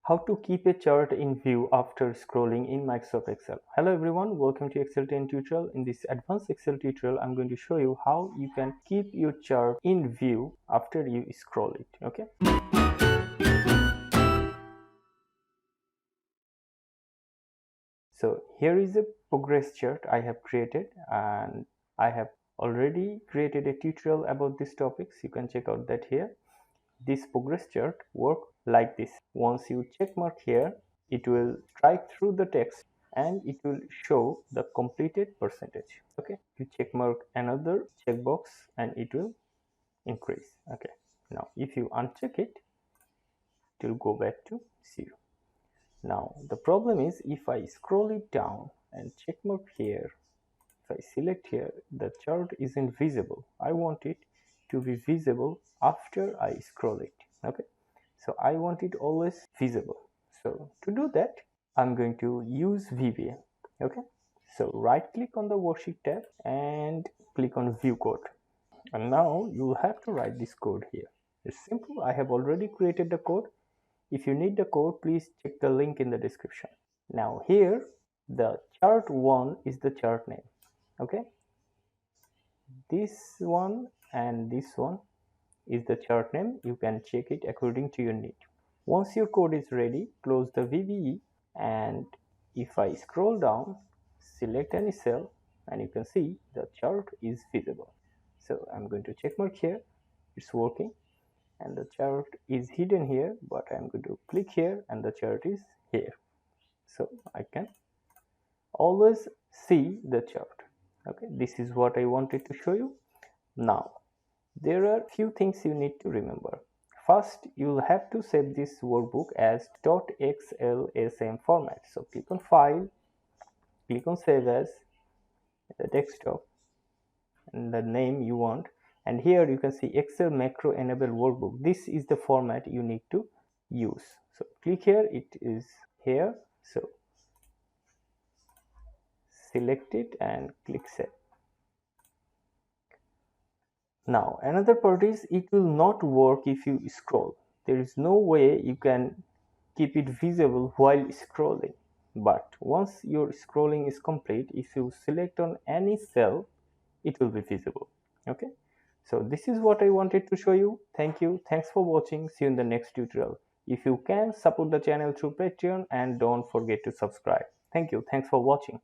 How to keep a chart in view after scrolling in Microsoft Excel. Hello everyone, welcome to Excel 10 tutorial. In this advanced Excel tutorial, I'm going to show you how you can keep your chart in view after you scroll it. Okay. So here is a progress chart I have created, and I have already created a tutorial about this topics. You can check out that here. This progress chart works like this. Once you check mark here, it will strike through the text and it will show the completed percentage. Okay, you check mark another checkbox and it will increase. Okay, now if you uncheck it, it will go back to 0. Now the problem is, if I scroll it down and check mark here, if I select here, the chart isn't visible. I want it to be visible after I scroll it. Okay, so I want it always visible. So to do that, I'm going to use VBA. Okay, so right click on the worksheet tab and click on view code, and now you'll have to write this code here. It's simple. I have already created the code. If you need the code, please check the link in the description. Now here, the chart 1 is the chart name. Okay, this one and this one is the chart name. You can check it according to your need. Once your code is ready, close the VBE, and if I scroll down, select any cell, and you can see the chart is visible. So I'm going to check mark here. It's working, and the chart is hidden here, but I'm going to click here and the chart is here. So I can always see the chart. Okay, this is what I wanted to show you. Now there are few things you need to remember. First, you'll have to save this workbook as .xlsm format. So click on File, click on Save As, the desktop, and the name you want. And here you can see Excel macro enable workbook. This is the format you need to use. So click here, it is here. So select it and click Save. Now another part is, it will not work if you scroll. There is no way you can keep it visible while scrolling. But once your scrolling is complete, if you select on any cell, it will be visible. Okay, so this is what I wanted to show you. Thank you, thanks for watching. See you in the next tutorial. If you can, support the channel through Patreon and don't forget to subscribe. Thank you, thanks for watching.